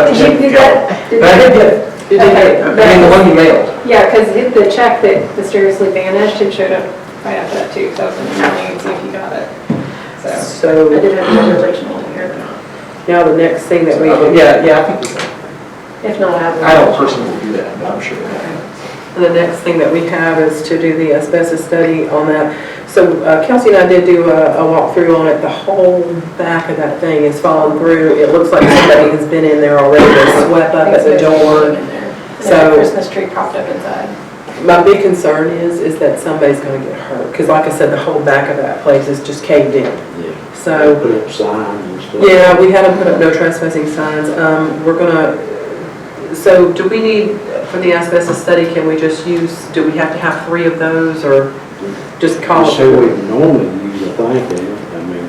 Did you do that? But I did get it. Did you get it? I mean, the one you mailed. Yeah, because the check that mysteriously vanished, it showed up right after that too, so I was emailing and see if you got it. So I did have the original in here. Now the next thing that we, Yeah, I think so. If not, I don't personally do that, but I'm sure. the next thing that we have is to do the asbestos study on that. So Kelsey and I did do a walkthrough on it. The whole back of that thing is fallen through. It looks like somebody has been in there already. They swept up at the door. So a Christmas tree propped up inside. My big concern is that somebody's going to get hurt. Because like I said, the whole back of that place is just caved in. Yeah. So, Put up signs and stuff. yeah, we had them put up no trespassing signs. We're going to, so do we need, for the asbestos study, can we just use, do we have to have 3 of those or just call Just it? say we normally use, I think, I mean. I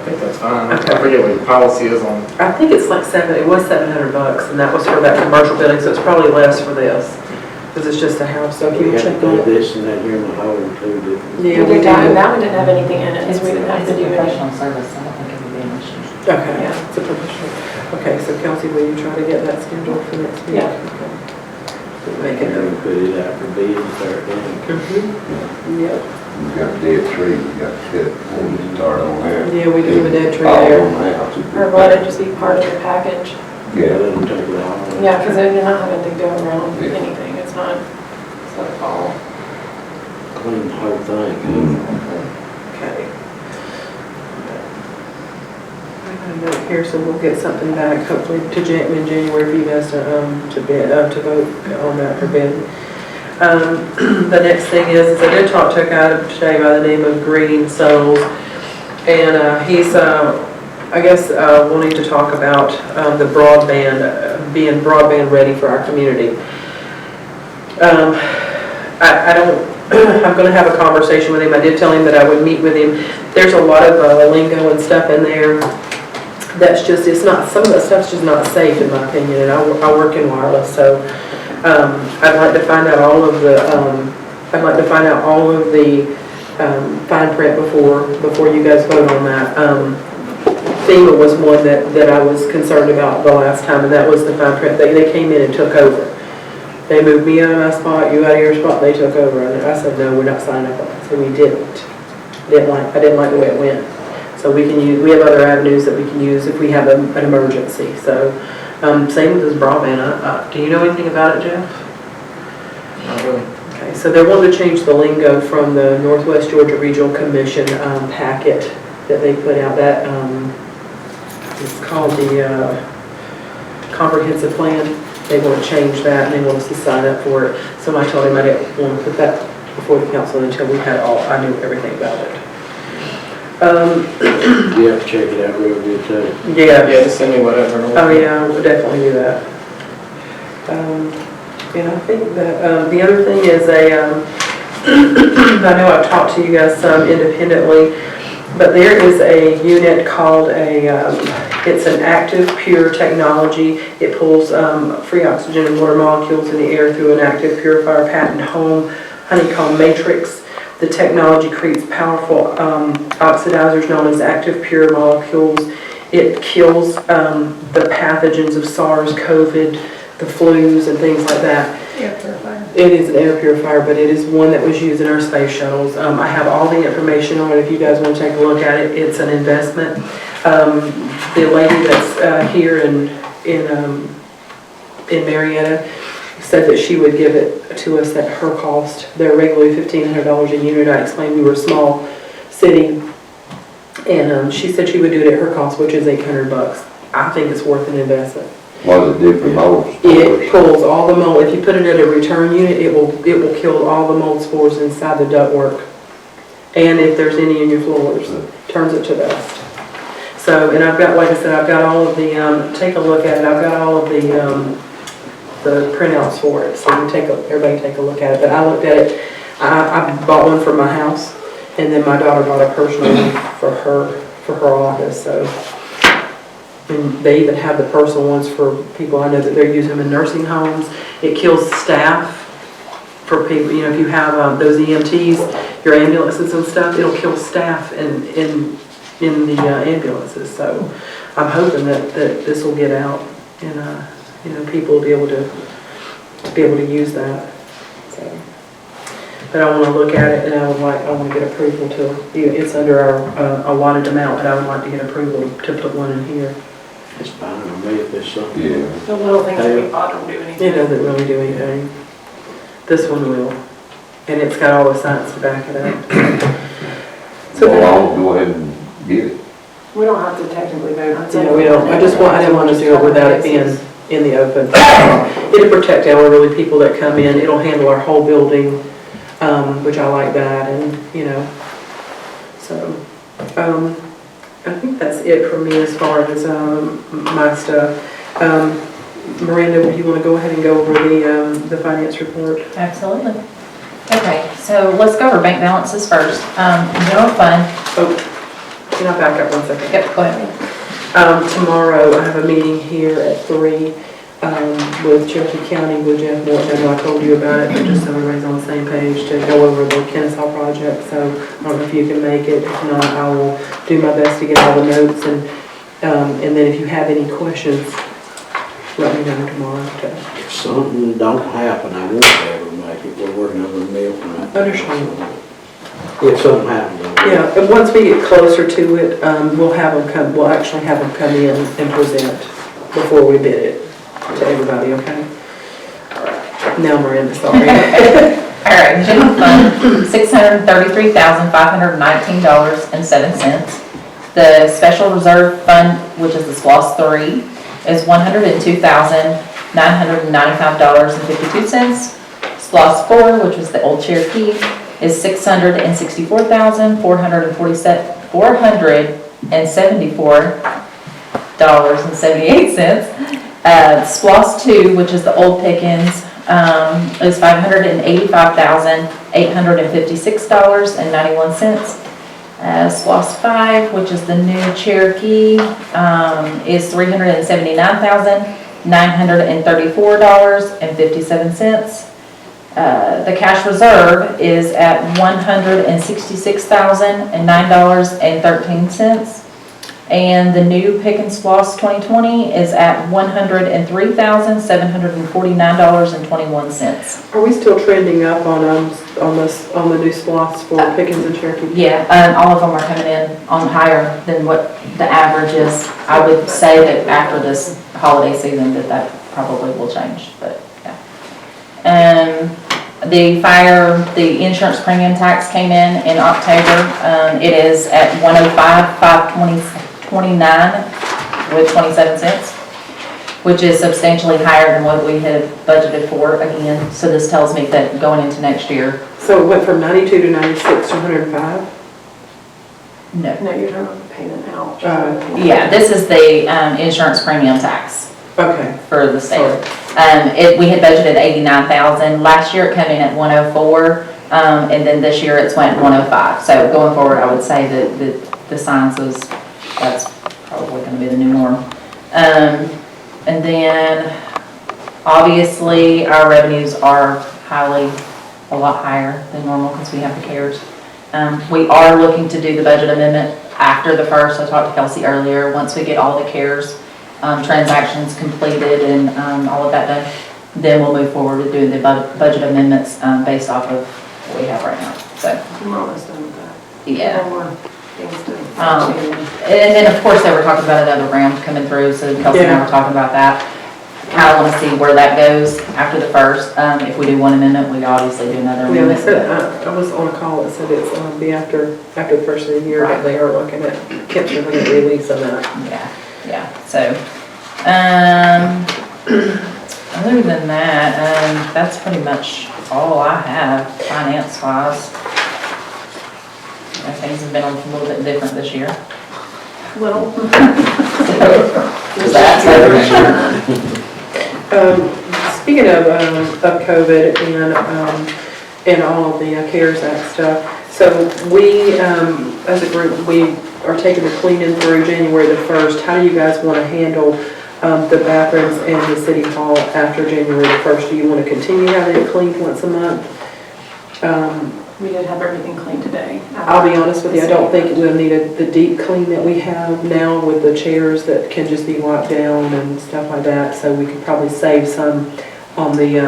think that's fine. Okay. I forget what your policy is on. I think it's like it was $700 and that was for that commercial building, so it's probably less for this. Because it's just a house, so if you We check had to on do it. this and that here in the hole too, didn't we? Yeah, we That did. one didn't have anything in it, so we didn't have to do anything. Professional service, I don't think it would be an issue. Okay, Yeah. it's a professional. Okay, so Kelsey, will you try to get that scheduled for next week? Yeah. Okay. Make it And we put it out for bid and start doing. Yep. We got a dead tree, we got to hit, we start on there. Yeah, we do a dead tree All there. on that. Or let it just be part of the package. Yeah. Let them take it all. Yeah, because then you're not having to go around Yeah. anything. It's not a fall. Clean the whole thing. Okay. I got a note here, so we'll get something back hopefully to in January for you guys to bid, to vote on that for bid. The next thing is I did talk to a guy today by the name of Green Souls, and he's I guess wanting to talk about the broadband, being broadband ready for our community. I don't, I'm going to have a conversation with him. I did tell him that I would meet with him. There's a lot of lingo and stuff in there that's just, it's not, some of that stuff's just not safe in my opinion, and I work in wireless, so I'd like to find out all of the, fine print before you guys vote on that. FEMA was one that I was concerned about the last time, and that was the fine print. They came in and took over. They moved me out of my spot, you out of your spot, they took over. And I said, no, we're not signing up on that. So we didn't. I didn't like the way it went. So we have other avenues that we can use if we have an emergency. So same with this broadband. Do you know anything about it, Jeff? Not really. Okay, so they're wanting to change the lingo from the Northwest Georgia Regional Commission packet that they put out. That it's called the comprehensive plan. They want to change that and they want us to sign up for it. So I told him I didn't want to put that before the council until we had I knew everything about it. You have to check it out real good too. Yeah. Yeah, just send me whatever. Oh yeah, we'll definitely do that. And I think that the other thing is I know I've talked to you guys some independently, but there is a unit called it's an active pure technology. It pulls free oxygen and water molecules in the air through an active purifier patent home honeycomb matrix. The technology creates powerful oxidizers known as active pure molecules. It kills the pathogens of SARS, COVID, the flus, and things like that. Air purifier. It is an air purifier, but it is one that was used in our space shuttles. I have all the information on it if you guys want to take a look at it. It's an investment. The lady that's here in Marietta said that she would give it to us at her cost. They're regularly $1,500 a unit. I explained we were a small city, and she said she would do it at her cost, which is $800. I think it's worth an investment. What does it do for mold spores? It pulls all the mold. If you put it at a return unit, it will kill all the mold spores inside the ductwork, and if there's any in your floors, turns it to dust. So, and I've got, like I said, I've got all of the. Take a look at it. I've got all of the printouts for it, so everybody take a look at it. But I looked at it. I bought one for my house, and then my daughter bought a personal one for her office. So, and they even have the personal ones for people. I know that they're using them in nursing homes. It kills staff for people. You know, if you have those EMTs, your ambulances and stuff, it'll kill staff in the ambulances. So, I'm hoping that this will get out. people to be able to use that, so. But I want to look at it, and I want to get approval it's under our allotted amount, but I would like to get approval to put one in here. It's fine with me if it's something. Yeah. The little things that we bought don't do anything. It doesn't really do anything. This one will, and it's got all the science to back it up. So I'll go ahead and get it. We don't have to technically vote on it. Yeah, we don't, I didn't want to do it without it being in the open. It'll protect elderly people that come in, it'll handle our whole building, which I like that, and, so, I think that's it for me as far as, my stuff. Miranda, would you want to go ahead and go over the finance report? Absolutely. Okay, so let's go over bank balances first. General fund. Oh, can I back up 1 second? Yep, go ahead. Tomorrow, I have a meeting here at 3 with Cherokee County with Jeff Morton. I know I told you about it, but just so everybody's on the same page to go over the Kennesaw project. So I don't know if you can make it. If not, I will do my best to get all the notes. And then if you have any questions, let me know tomorrow. If something don't happen, I won't be able to make it. We're working over a meal tonight. Understand. If something happens. Yeah, and once we get closer to it, we'll actually have them come in and present before we bid it to everybody, okay? All right. Now Miranda, sorry. All right, general fund, $633,519.07. The special reserve fund, which is the SLOSS 3, is $102,995.52. SLOSS 4, which was the old Cherokee, is $664,474.78. SLOSS 2, which is the old Pickens, is $585,856.91. SLOSS 5, which is the new Cherokee, is $379,934.57. The cash reserve is at $166,009.13. And the new Pickens SLOSS 2020 is at $103,749.21. Are we still trending up on the new SLOSS for Pickens and Cherokee? Yeah, all of them are coming in on higher than what the average is. I would say that after this holiday season that probably will change, but yeah. The insurance premium tax came in October. It is at $105,529.27, which is substantially higher than what we had budgeted for again. So this tells me that going into next year. So it went from 92 to 96 to 105? No. No, you're talking about the payment out. Yeah, this is the insurance premium tax. Okay. For the state. We had budgeted $89,000. Last year it came in at $104, and then this year it's went $105. So going forward, I would say that the sciences, that's probably going to be the new norm. And then obviously our revenues are a lot higher than normal because we have the CARES. We are looking to do the budget amendment after the first. I talked to Kelsey earlier. Once we get all the CARES transactions completed and all of that done, then we'll move forward with doing the budget amendments based off of what we have right now. So I'm almost done with that. yeah. One more things to And then of course they were talking about another round coming through, so Kelsey and I were talking about that. Kind of want to see where that goes after the first. If we do one amendment, we obviously do another Yeah, amendment. they said, I was on a call that said it's be after the first of the year, Right. but they are looking at release of that. Yeah, so, other than that, that's pretty much all I have finance-wise. Things have been a little bit different this year. little. There's that. Speaking of COVID and all of the CARES Act stuff, so we, as a group, we are taking the cleaning through January the 1st. How do you guys want to handle the bathrooms in the city hall after January the 1st? Do you want to continue having it cleaned once a month? we did have everything cleaned today. I'll be honest with you, I don't think we'll need the deep clean that we have now with the chairs that can just be wiped down and stuff like that, so we could probably save some on the, you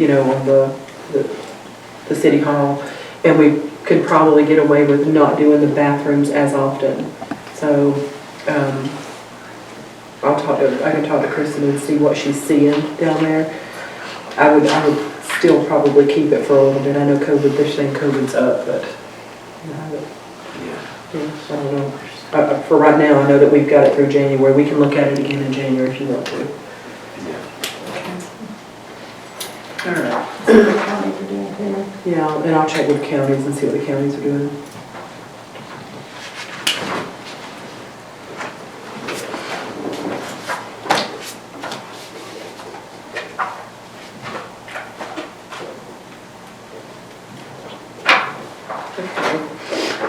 know, on the city hall, and we could probably get away with not doing the bathrooms as often. So, I can talk to Kristen and see what she's seeing down there. I would still probably keep it for a little bit. I know they're saying COVID's up, but, you know, I don't know. For right now, I know that we've got it through January. We can look at it again in January if you want to. All right. See what the counties are doing too. Yeah, and I'll check with counties and see what the counties are doing.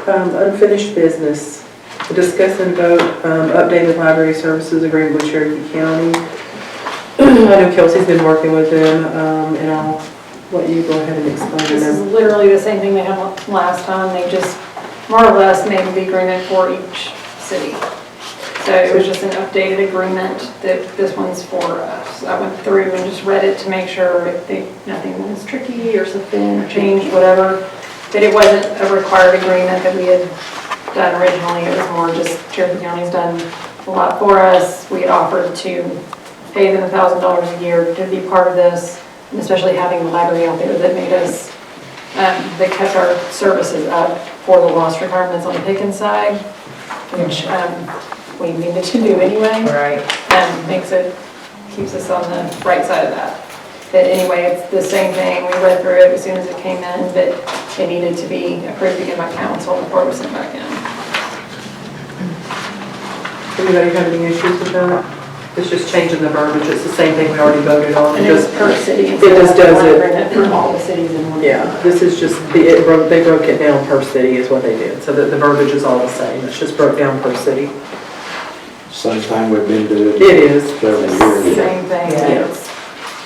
Unfinished business. Discuss and vote updated library services agreement with Cherokee County. I know Kelsey's been working with them, and I'll let you go ahead and explain to This is them. literally the same thing they had last time. They just more or less made the agreement for each city. So it was just an updated agreement that this one's for us. I went through and just read it to make sure nothing was tricky or something or changed, whatever. That it wasn't a required agreement that we had done originally. It was more just Cherokee County's done a lot for us. We had offered to pay them $1,000 a year to be part of this, and especially having the library out there that made us, that kept our services up for the lost requirements on the Pickens side, which we needed to do anyway. Right. Keeps us on the right side of that. But anyway, it's the same thing. We read through it as soon as it came in, but it needed to be approved again by council before it was sent back in. Anybody have any issues with that? It's just changing the verbiage. It's the same thing we already voted on. And it was per city. It just does it. For all the cities in one. Yeah, this is just, they broke it down per city is what they did. So that the verbiage is all the same. It's just broke down per city. Same thing we've been doing. It is. Several years. Same thing. Yeah. It's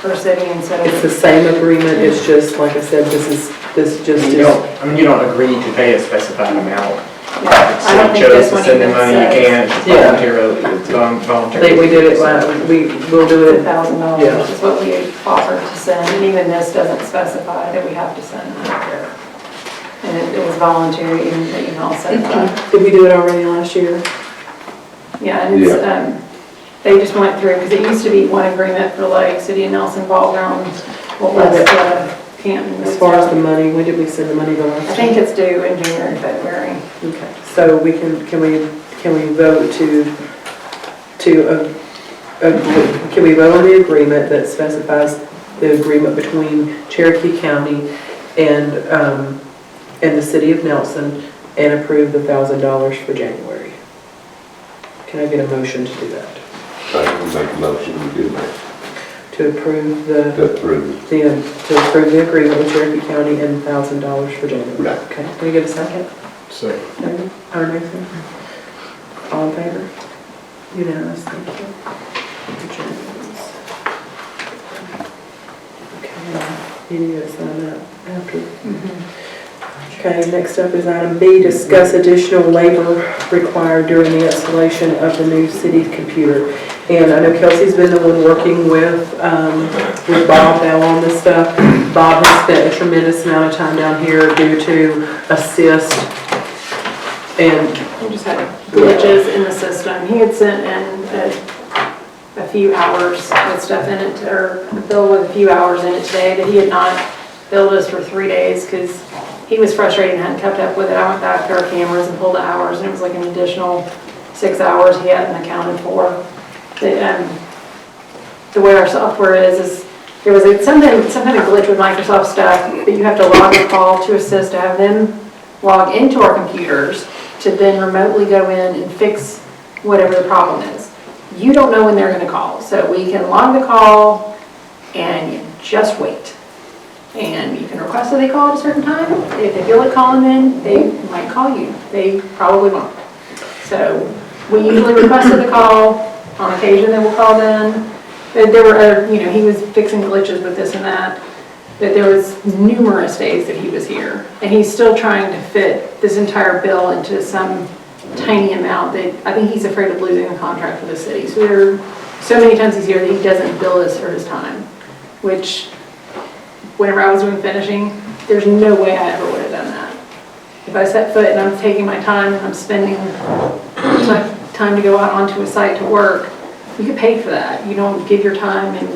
per city instead of. It's the same agreement. It's just, like I said, this just You is. you don't agree to pay a specified amount. Yeah, I don't think this one Chose to send the even money, you says can't, it's Yeah. voluntary. We did it, we'll do it. $1,000 Yeah. is what we offered to send, and even this doesn't specify that we have to send it. And it was voluntary, even the email said that. Did we do it already last year? Yeah, and it's, they just went through, because it used to be one agreement for like City of Nelson Ball Grounds, what was Canton. As far as the money, when did we send the money the last time? I think it's due in January, February. Okay, so we can we vote can we vote on the agreement that specifies the agreement between Cherokee County and the City of Nelson and approve the $1,000 for January? Can I get a motion to do that? I can make a motion to do that, To approve the to approve. the agreement with Cherokee County and $1,000 for January? Right. Okay, can we get a second? So, David? Or Nathan? All in favor? Unanimous, thank you. Okay, you need to sign that after. Okay, next up is item B, discuss additional labor required during the installation of the new city computer. And I know Kelsey's been the one working with Bob now on this stuff. Bob has spent a tremendous amount of time down here due to assist and We just had glitches in the system. He had sent in a few hours with stuff in it, or a bill with a few hours in it today that he had not billed us for 3 days because he was frustrated and hadn't kept up with it. I went back to our cameras and pulled the hours, and it was like an additional 6 hours he hadn't accounted for. The way our software is there was some kind of glitch with Microsoft stuff, but you have to log a call to Assist to have them log into our computers to then remotely go in and fix whatever the problem is. You don't know when they're going to call, so we can log the call and you just wait. And you can request that they call at a certain time. If they feel like calling in, they might call you. They probably won't. So we usually requested the call. On occasion, they will call then. But there were, he was fixing glitches with this and that. But there was numerous days that he was here, and he's still trying to fit this entire bill into some tiny amount that, I think he's afraid of losing the contract for the city. So there are so many times he's here that he doesn't bill us for his time, which, whenever I was doing finishing, there's no way I ever would have done that. If I set foot and I'm taking my time and I'm spending my time to go out onto a site to work, you get paid for that. You don't give your time and,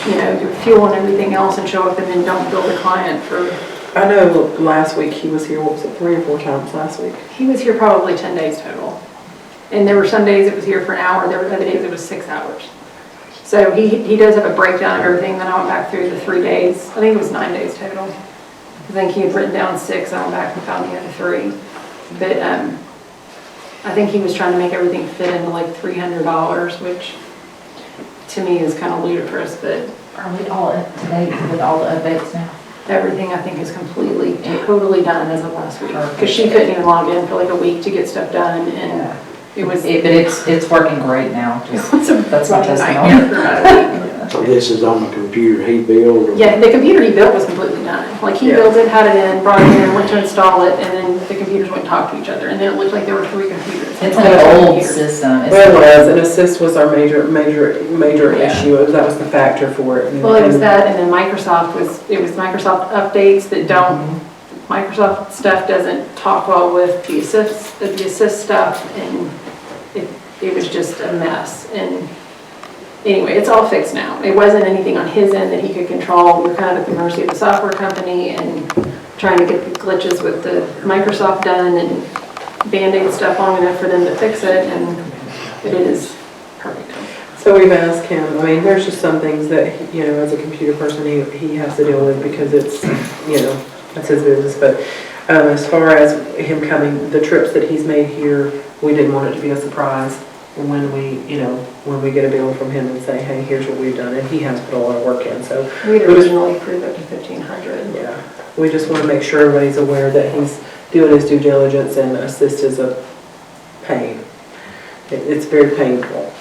you know, your fuel and everything else and show up and then don't bill the client for. I know last week he was here, what was it, 3 or 4 times last week? He was here probably 10 days total. And there were some days it was here for an hour, there were other days it was 6 hours. So he does have a breakdown of everything. Then I went back through the 3 days. I think it was 9 days total. I think he had written down 6, I went back and found the other 3. But I think he was trying to make everything fit into like $300, which to me is kind of ludicrous, but. Are we all up to date with all the updates now? Everything I think is completely, totally done as of last week. Because she couldn't even log in for like a week to get stuff done, and it was. But it's working great now. Just, that's my nightmare testimony. for about a week. So this is on the computer he built? or- Yeah, the computer he built was completely done. Like he built it, had it in, brought it in, went to install it, and then the computers went and talked to each other, and then it looked like there were 3 computers. It's an old system. Well, it was, and assist was our major issue. That was the factor for it. Well, it was that, and then Microsoft was Microsoft updates that don't, Microsoft stuff doesn't talk well with the assist stuff, and it was just a mess. And anyway, it's all fixed now. It wasn't anything on his end that he could control. We're kind of at the mercy of the software company and trying to get the glitches with the Microsoft done and Band-Aid stuff long enough for them to fix it, but it is perfect. So we've asked him, I mean, there's just some things that, you know, as a computer person, he has to deal with because it's, you know, that's his business. But as far as him coming, the trips that he's made here, we didn't want it to be a surprise when we, you know, when we get a bill from him and say, hey, here's what we've done, and he has put a lot of work in, so. We'd originally approved up to $1,500. Yeah, we just want to make sure everybody's aware that he's doing his due diligence, and assist is a pain. It's very painful.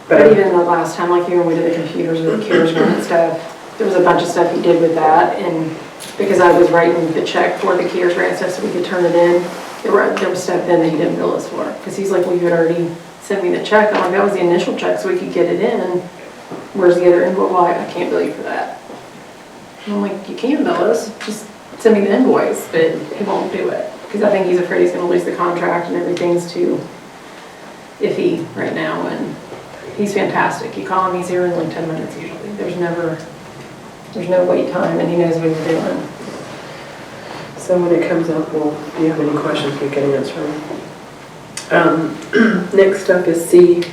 But even the last time, like when we did the computers with the CARES grant and stuff, there was a bunch of stuff he did with that, and because I was writing the check for the CARES grant stuff so we could turn it in, there was stuff then that he didn't bill us for. Because he's like, well, you had already sent me the check. I'm like, that was the initial check so we could get it in, and where's the other invoice? Well, I can't bill you for that. And I'm like, you can bill us, just send me the invoice, but he won't do it. Because I think he's afraid he's going to lose the contract, and everything's too iffy right now, and he's fantastic. You call him, he's here in like 10 minutes usually. There's no wait time, and he knows what he's doing. So when it comes up, well, do you have any questions we can answer? Next up is C,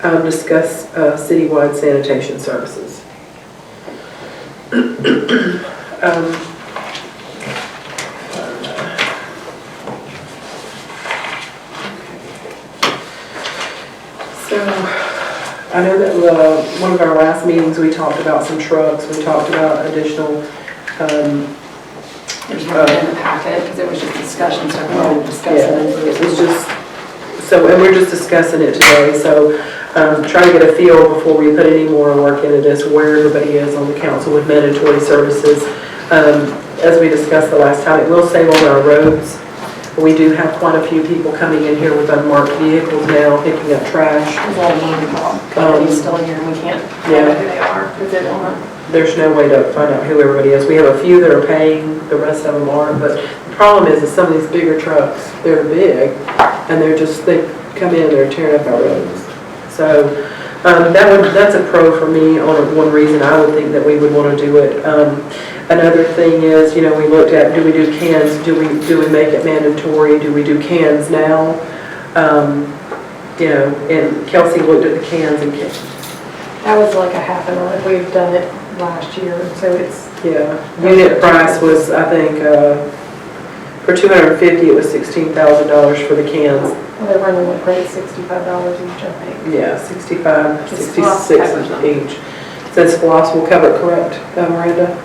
discuss citywide sanitation services. So I know that one of our last meetings, we talked about some trucks, we talked about additional There's nothing in the packet, because it was just discussion, so we're going to discuss it. it was just, so, and we're just discussing it today, so trying to get a feel before we put any more work into this, where everybody is on the council with mandatory services. As we discussed the last time, it will save on our roads. We do have quite a few people coming in here with unmarked vehicles now, picking up trash. There's a lot of companies still here, and we can't find out who they are, because they don't know. There's no way to find out who everybody is. We have a few that are paying, the rest of them aren't, but the problem is some of these bigger trucks, they're big, and they come in, they're tearing up our roads. So that's a pro for me on one reason I would think that we would want to do it. Another thing is, you know, we looked at, do we do cans? Do we make it mandatory? Do we do cans now? You know, and Kelsey looked at the cans and That was like a half an hour, if we've done it last year, so it's. yeah, unit price was, I think, for 250, it was $16,000 for the cans. Well, they're running like right at $65 each, I think. Yeah, 65, It's 66 covers them. each. Says floss will cover it, correct, Miranda?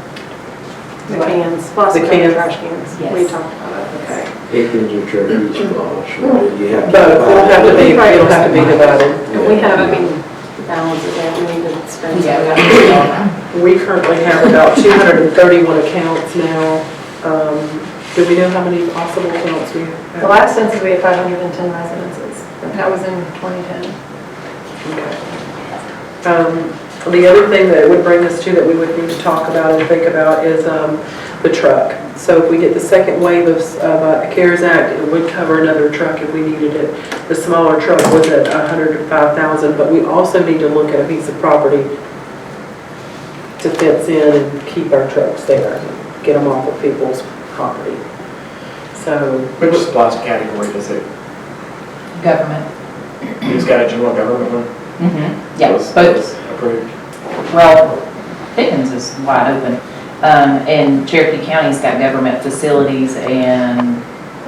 The cans, plus The the cans. trash cans. Yes. We talked about it, okay. Pickens or Cherokee's loss, you have to. But it'll have to be divided. And we have, I mean, I balances that we need to spend. Yeah, we got to do all that. We currently have about 231 accounts now. Do we know how many possible accounts we The have? last census, we had 510 residences. That was in 2010. The other thing that it would bring us to that we would need to talk about and think about is the truck. So if we get the second wave of CARES Act, it would cover another truck if we needed it. The smaller truck was at $105,000, but we also need to look at a piece of property to fence in and keep our trucks there, get them off of people's property. So, Which supplies category does it? Government. It's got a general government one? Yeah, Was both. approved. Well, Pickens is wide open. And Cherokee County's got government facilities and,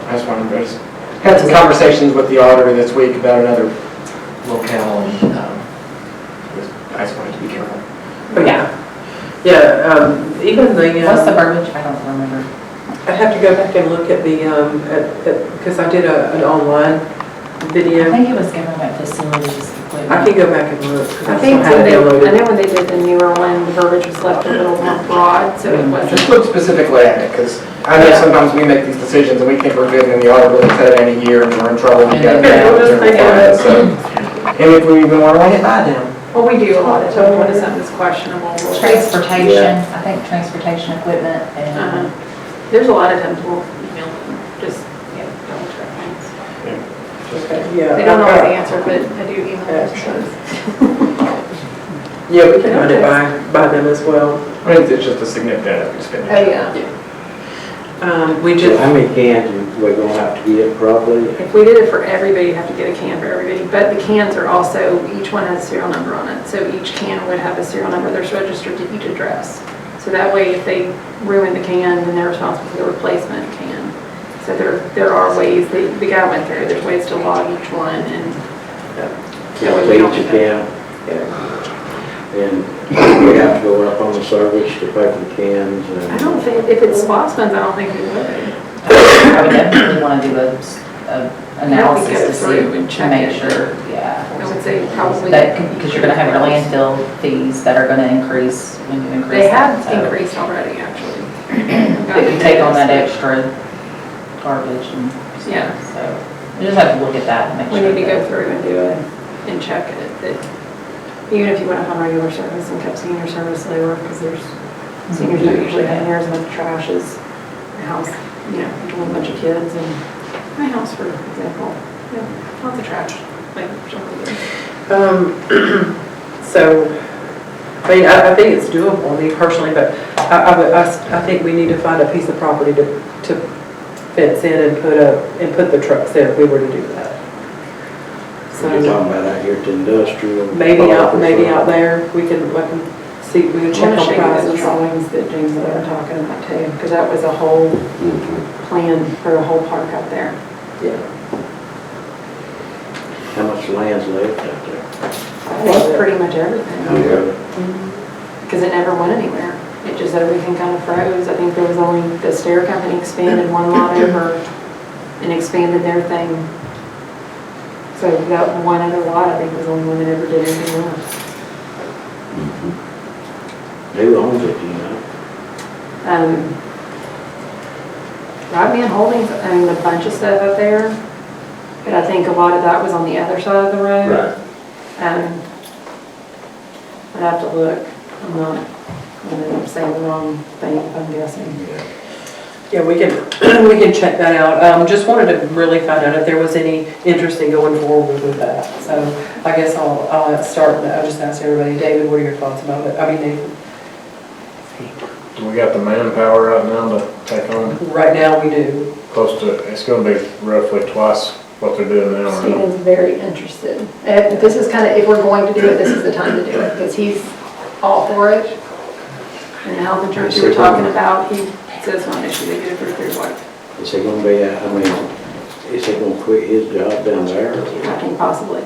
I just wanted to, just had some conversations with the auditor this week about another locale and, I just wanted to be careful. yeah. Yeah, even the. what's the verbiage? I don't remember. I'd have to go back and look at the, because I did an online I video. think it was government facilities equipment. I can go back and look. 'cause I I think still have it I downloaded. know when they did the newer one, the verbiage was left a little more broad, so it wasn't. Just look specifically at it, because I know sometimes we make these decisions and we think we're good, and the auditor looks at it in a year and we're in trouble. We got Yeah, we'll just think of it. And if we even want to run it by them. Well, we do a lot of times when it's something that's questionable. we'll- Transportation, I think transportation equipment Uh-huh. and, There's a lot of times we'll email them, just, yeah, double check things. Okay, yeah. They don't always answer, but I do email them sometimes. Yeah, we can run it by them as well. I think it's just a significant expenditure. Oh, yeah. We So just, how many cans we're gonna have to get properly? If we did it for everybody, you'd have to get a can for everybody, but the cans are also, each one has a serial number on it, so each can would have a serial number that's registered to each address. So that way, if they ruin the can, then they're responsible for the replacement can. So there are ways, the guy went through, there's ways to log each one and. that way we don't Each have- account? And we have to go up on the service to pay for the cans and. I don't think, if it's SPOS funds, I don't think we would. I would definitely want to do a analysis go to through see, and to check make it. sure, yeah. I would say probably. Because you're gonna have your landfill fees that are gonna increase when you increase They that. have so increased already, actually. If you take on that extra garbage and Yeah. stuff, so we just have to look at that and make We sure. need to go that- through and do it and check it, that even if you went up on regular service and kept senior service lower, because there's, seniors don't usually have near as much trash as a house, you know, with a bunch of kids and my house, for example, yeah, lots of trash, like, so, I mean, I think it's doable, me personally, but I think we need to find a piece of property to fence in and put the trucks there if we were to do that. So you're talking about out here at the industrial? Maybe out there, we can see, we can I check want to on show you those prices. drawings that James and I were talking about too, because that was a whole plan for the whole park out there. Yeah. How much land's left out there? I think pretty much everything, because it never went anywhere. It just, everything kind of froze. I think there was only, the stair company expanded one lot over and expanded their thing. So that one other lot, I think, was the only one that ever did anything else. Who owns it, do you know? Right Man Holdings owned a bunch of stuff up there, but I think a lot of that was on the other side of the road. I'd have to look. I'm not, I'm saying the wrong thing, I'm guessing. Yeah, we can check that out. Just wanted to really find out if there was any interest in going forward with that. So I guess I'll start, I'll just ask everybody, David, what are your thoughts about it? I mean, Nathan. Do we got the manpower right now to take on Right now, we do. close to, it's gonna be roughly twice what they're doing now, right? Stephen's very interested. This is kind of, if we're going to do it, this is the time to do it, because he's all for it. And the health insurance you were talking about, he says it's not an issue, they get it through his wife. Is he gonna be, is he gonna quit his job down there? I think possibly.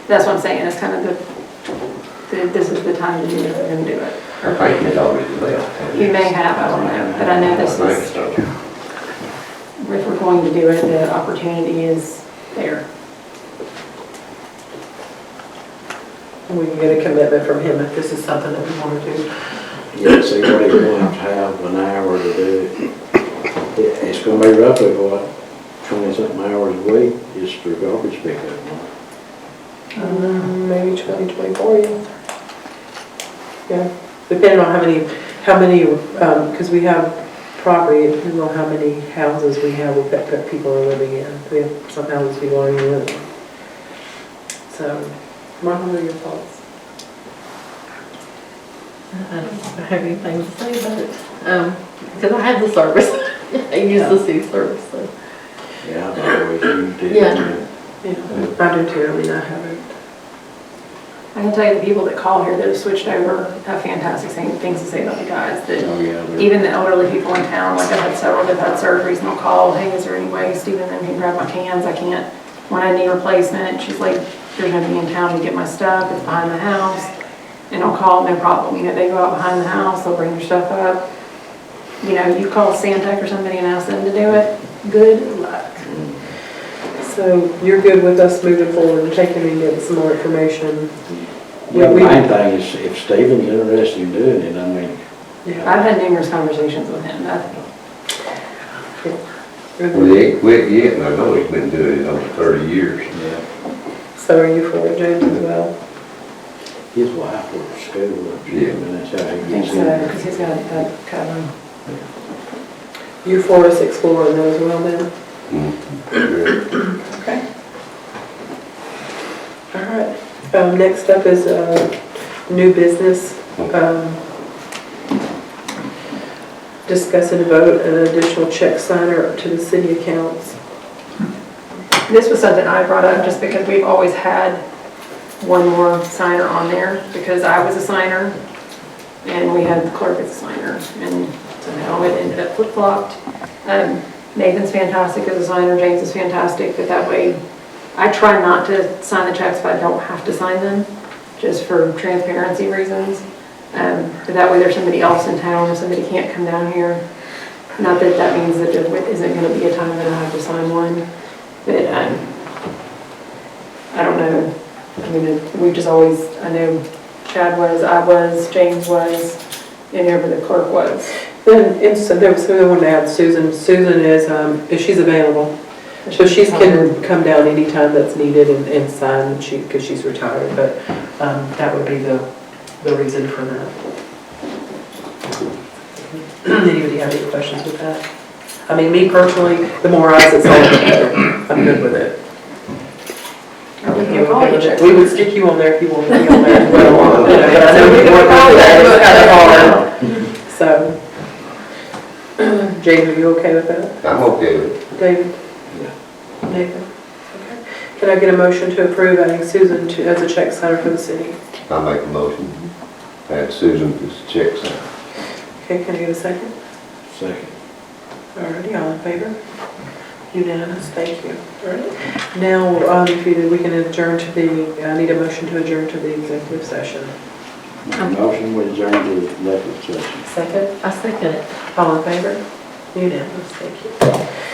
That's what I'm saying, it's kind of this is the time to do it, we're going to do it. I think he's already left. He may have, I don't know, but I know this is, if we're going to do it, the opportunity is there. We can get a commitment from him if this is something that we want to do. Yeah, see what he's going to have an hour to do it. It's gonna be roughly what, 20-something hours a week, just for garbage pickup. Maybe 20, 24, yeah. Yeah, depending on how many, because we have property, it depends on how many houses we have that people are living in. We have some houses people aren't even living in. So, Martha, what are your thoughts? I don't have anything to say about it, because I have the service, I use the city service, so. Yeah, I've always used it. Yeah. Yeah, I do too, I mean, I haven't. I can tell you the people that call here that have switched over have fantastic things to say about the guys. That Oh, yeah. they're- even the elderly people in town, like I've had several that have had surgeries, and they'll call, hey, is there any way Stephen and them can grab my cans? I can't, when I need replacement, she's like, there's nobody in town to get my stuff, it's behind the house. And I'll call, no problem. You know, they go out behind the house, they'll bring their stuff up. You know, you call Santec or somebody and ask them to do it, good luck. So you're good with us moving forward and taking and getting some more information? Yeah, the main thing is if Stephen's interested in doing it, I mean, Yeah. I've had numerous conversations with him. Well, he ain't quit yet, and I know he's been doing it over 30 years. yeah, So are you for it, James, as well? his wife works at school, Yeah. and that's how I he think gets so, in. because he's got that cover. You for us exploring those as well then? Mm. Okay. All right. Next up is new business. Discuss and vote an additional check signer to the city accounts. This was something I brought up just because we've always had one more signer on there, because I was a signer and we had the clerk as a signer, and somehow it ended up flip-flopped. Nathan's fantastic as a signer, James is fantastic, but that way, I try not to sign the checks, but I don't have to sign them, just for transparency reasons. But that way there's somebody else in town, if somebody can't come down here. Not that that means that there isn't gonna be a time that I have to sign one, but, I don't know. I mean, we just always, I know Chad was, I was, James was, and whoever the clerk was. Then, and so there was something I wanted to add, Susan. Susan is, if she's available, so she can come down anytime that's needed and sign, because she's retired, but that would be the reason for that. Anybody have any questions with that? I mean, me personally, the more eyes that's on it, the better. I'm good with it. We would stick you on there if you wanted to be on there as well. But I know we can work on that, it's kind of hard. So, James, are you okay with that? I'm okay with it. David? Nathan? Okay. Can I get a motion to approve adding Susan as a check signer for the city? I make a motion. Add Susan as check signer. Okay, can I get a second? Second. Alrighty, all in favor? Unanimous, thank you. Alright. Now, if we can adjourn to the, I need a motion to adjourn to the executive session. Motion with adjourn to executive session. Second? I second it. All in favor? Unanimous, thank you.